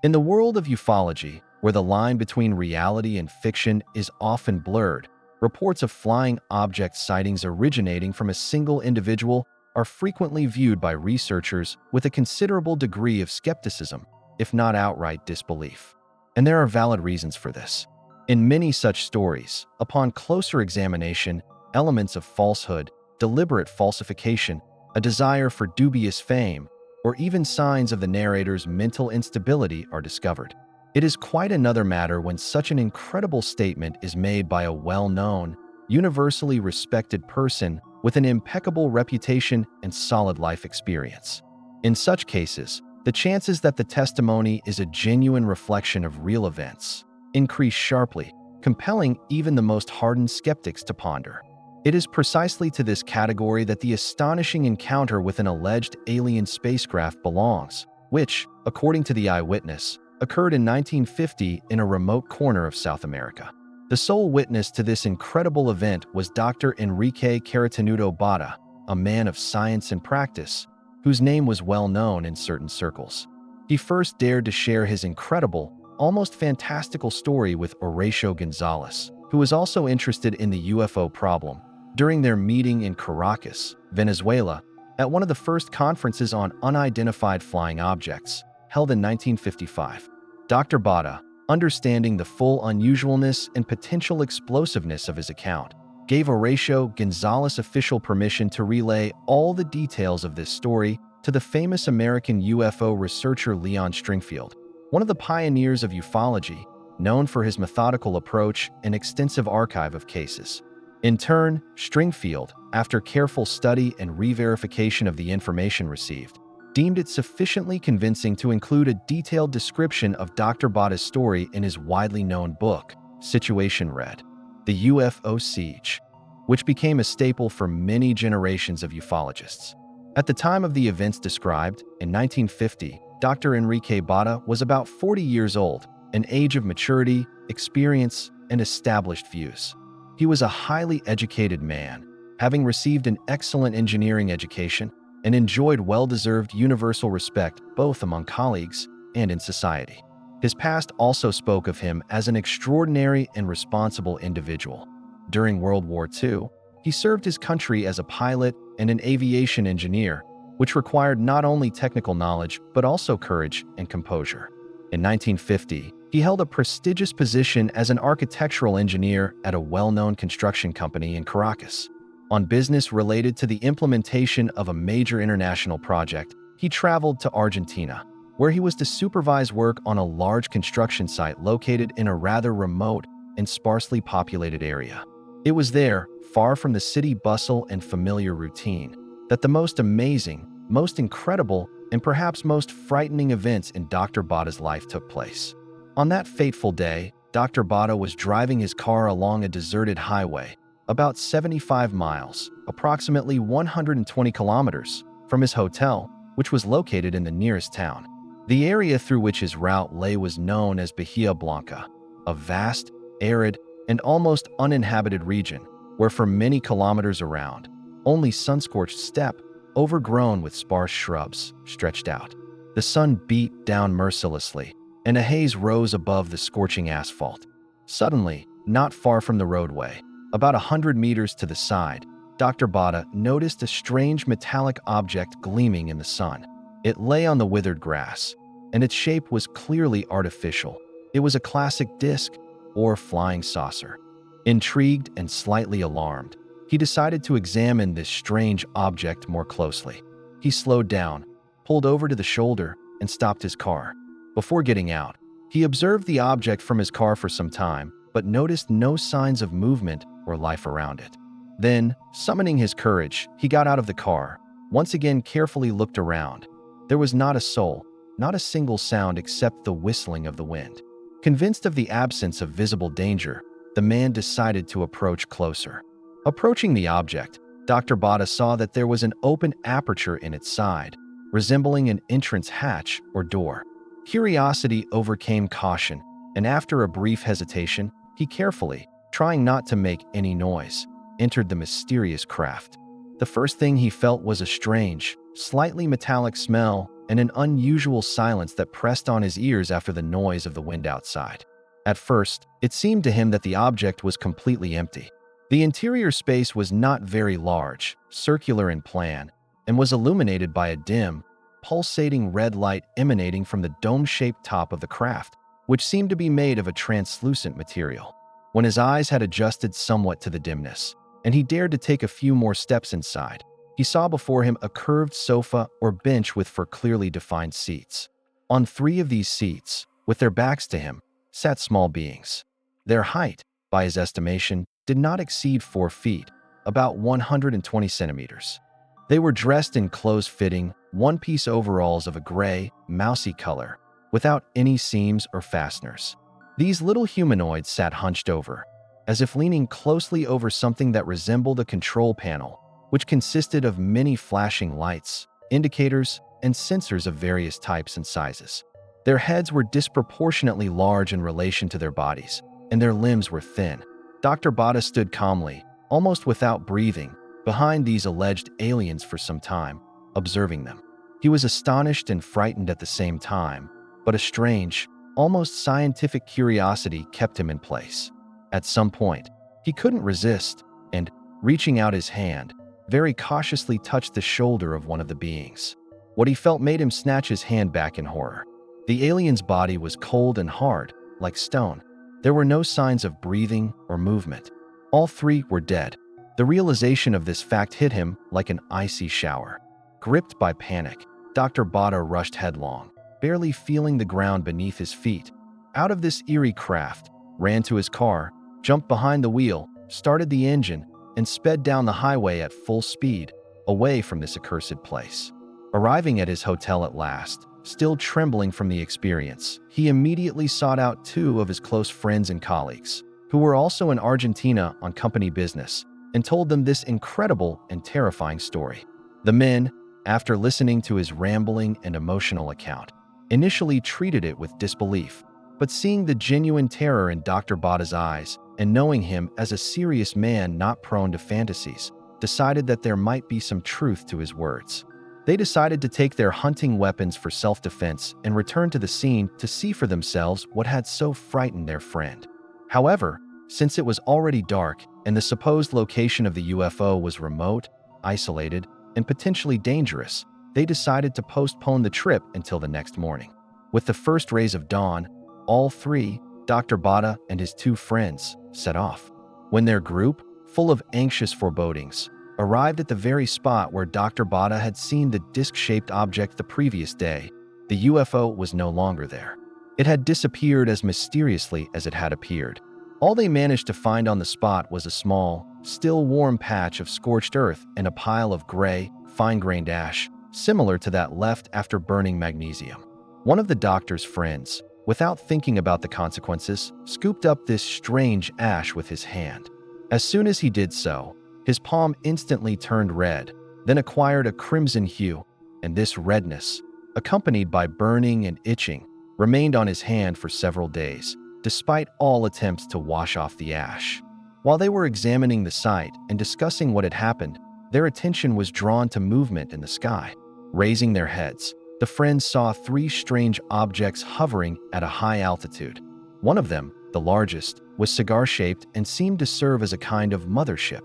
In the world of ufology, where the line between reality and fiction is often blurred, reports of flying object sightings originating from a single individual are frequently viewed by researchers with a considerable degree of skepticism, if not outright disbelief. And there are valid reasons for this. In many such stories, upon closer examination, elements of falsehood, deliberate falsification, a desire for dubious fame, or even signs of the narrator's mental instability are discovered. It is quite another matter when such an incredible statement is made by a well-known, universally respected person with an impeccable reputation and solid life experience. In such cases, the chances that the testimony is a genuine reflection of real events increase sharply, compelling even the most hardened skeptics to ponder. It is precisely to this category that the astonishing encounter with an alleged alien spacecraft belongs, which, according to the eyewitness, occurred in 1950 in a remote corner of South America. The sole witness to this incredible event was Dr. Enrique Caratanudo Bada, a man of science and practice, whose name was well known in certain circles. He first dared to share his incredible, almost fantastical story with Horacio Gonzalez, who was also interested in the UFO problem, during their meeting in Caracas, Venezuela, at one of the first conferences on unidentified flying objects, held in 1955. Dr. Bada, understanding the full unusualness and potential explosiveness of his account, gave Horacio Gonzalez official permission to relay all the details of this story to the famous American UFO researcher Leon Stringfield, one of the pioneers of ufology, known for his methodical approach and extensive archive of cases. In turn, Stringfield, after careful study and re-verification of the information received, deemed it sufficiently convincing to include a detailed description of Dr. Bada's story in his widely known book, Situation Red, The UFO Siege, which became a staple for many generations of ufologists. At the time of the events described, in 1950, Dr. Enrique Bada was about 40 years old, an age of maturity, experience, and established views. He was a highly educated man, having received an excellent engineering education and enjoyed well-deserved universal respect both among colleagues and in society. His past also spoke of him as an extraordinary and responsible individual. During World War II, he served his country as a pilot and an aviation engineer, which required not only technical knowledge but also courage and composure. In 1950, he held a prestigious position as an architectural engineer at a well-known construction company in Caracas. On business related to the implementation of a major international project, he traveled to Argentina, where he was to supervise work on a large construction site located in a rather remote and sparsely populated area. It was there, far from the city bustle and familiar routine, that the most amazing, most incredible, and perhaps most frightening events in Dr. Bada's life took place. On that fateful day, Dr. Bada was driving his car along a deserted highway, about 75 miles, approximately 120 kilometers, from his hotel, which was located in the nearest town. The area through which his route lay was known as Bahia Blanca, a vast, arid, and almost uninhabited region, where for many kilometers around, only sun-scorched steppe, overgrown with sparse shrubs, stretched out. The sun beat down mercilessly, and a haze rose above the scorching asphalt. Suddenly, not far from the roadway, about 100 meters to the side, Dr. Bada noticed a strange metallic object gleaming in the sun. It lay on the withered grass, and its shape was clearly artificial. It was a classic disc or flying saucer. Intrigued and slightly alarmed, he decided to examine this strange object more closely. He slowed down, pulled over to the shoulder, and stopped his car. Before getting out, he observed the object from his car for some time, but noticed no signs of movement or life around it. Then, summoning his courage, he got out of the car, once again carefully looked around. There was not a soul, not a single sound except the whistling of the wind. Convinced of the absence of visible danger, the man decided to approach closer. Approaching the object, Dr. Bada saw that there was an open aperture in its side, resembling an entrance hatch or door. Curiosity overcame caution, and after a brief hesitation, he carefully, trying not to make any noise, entered the mysterious craft. The first thing he felt was a strange, slightly metallic smell and an unusual silence that pressed on his ears after the noise of the wind outside. At first, it seemed to him that the object was completely empty. The interior space was not very large, circular in plan, and was illuminated by a dim, pulsating red light emanating from the dome-shaped top of the craft, which seemed to be made of a translucent material. When his eyes had adjusted somewhat to the dimness, and he dared to take a few more steps inside, he saw before him a curved sofa or bench with four clearly defined seats. On 3 of these seats, with their backs to him, sat small beings. Their height, by his estimation, did not exceed 4 feet, about 120 centimeters. They were dressed in close-fitting, one-piece overalls of a gray, mousy color, without any seams or fasteners. These little humanoids sat hunched over, as if leaning closely over something that resembled a control panel, which consisted of many flashing lights, indicators, and sensors of various types and sizes. Their heads were disproportionately large in relation to their bodies, and their limbs were thin. Dr. Bada stood calmly, almost without breathing, behind these alleged aliens for some time, observing them. He was astonished and frightened at the same time, but a strange, almost scientific curiosity kept him in place. At some point, he couldn't resist, and, reaching out his hand, very cautiously touched the shoulder of one of the beings. What he felt made him snatch his hand back in horror. The alien's body was cold and hard, like stone. There were no signs of breathing or movement. All 3 were dead. The realization of this fact hit him like an icy shower. Gripped by panic, Dr. Bada rushed headlong, barely feeling the ground beneath his feet. Out of this eerie craft, ran to his car, jumped behind the wheel, started the engine, and sped down the highway at full speed, away from this accursed place. Arriving at his hotel at last, still trembling from the experience, he immediately sought out 2 of his close friends and colleagues, who were also in Argentina on company business, and told them this incredible and terrifying story. The men, after listening to his rambling and emotional account, initially treated it with disbelief, but seeing the genuine terror in Dr. Bada's eyes and knowing him as a serious man not prone to fantasies, decided that there might be some truth to his words. They decided to take their hunting weapons for self-defense and return to the scene to see for themselves what had so frightened their friend. However, since it was already dark and the supposed location of the UFO was remote, isolated, and potentially dangerous, they decided to postpone the trip until the next morning. With the first rays of dawn, all 3, Dr. Bada and his 2 friends, set off. When their group, full of anxious forebodings, arrived at the very spot where Dr. Bada had seen the disc-shaped object the previous day, the UFO was no longer there. It had disappeared as mysteriously as it had appeared. All they managed to find on the spot was a small, still warm patch of scorched earth and a pile of gray, fine-grained ash, similar to that left after burning magnesium. One of the doctor's friends, without thinking about the consequences, scooped up this strange ash with his hand. As soon as he did so, his palm instantly turned red, then acquired a crimson hue, and this redness, accompanied by burning and itching, remained on his hand for several days, despite all attempts to wash off the ash. While they were examining the site and discussing what had happened, their attention was drawn to movement in the sky. Raising their heads, the friends saw 3 strange objects hovering at a high altitude. One of them, the largest, was cigar-shaped and seemed to serve as a kind of mothership.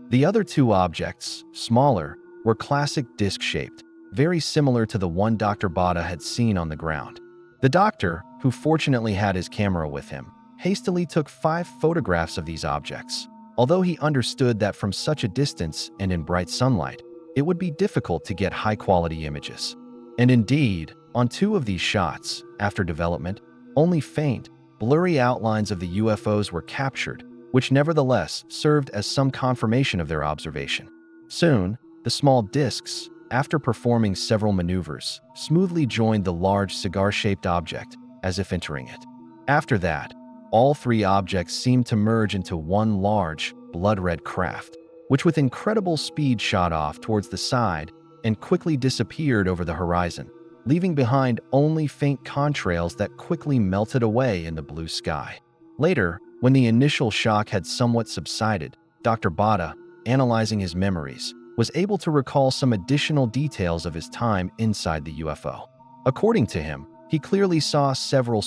The other 2 objects, smaller, were classic disc-shaped, very similar to the one Dr. Bada had seen on the ground. The doctor, who fortunately had his camera with him, hastily took 5 photographs of these objects, although he understood that from such a distance and in bright sunlight, it would be difficult to get high-quality images. And indeed, on 2 of these shots, after development, only faint, blurry outlines of the UFOs were captured, which nevertheless served as some confirmation of their observation. Soon, the small discs, after performing several maneuvers, smoothly joined the large cigar-shaped object, as if entering it. After that, all 3 objects seemed to merge into one large, blood-red craft, which with incredible speed shot off towards the side and quickly disappeared over the horizon, leaving behind only faint contrails that quickly melted away in the blue sky. Later, when the initial shock had somewhat subsided, Dr. Bada, analyzing his memories, was able to recall some additional details of his time inside the UFO. According to him, he clearly saw several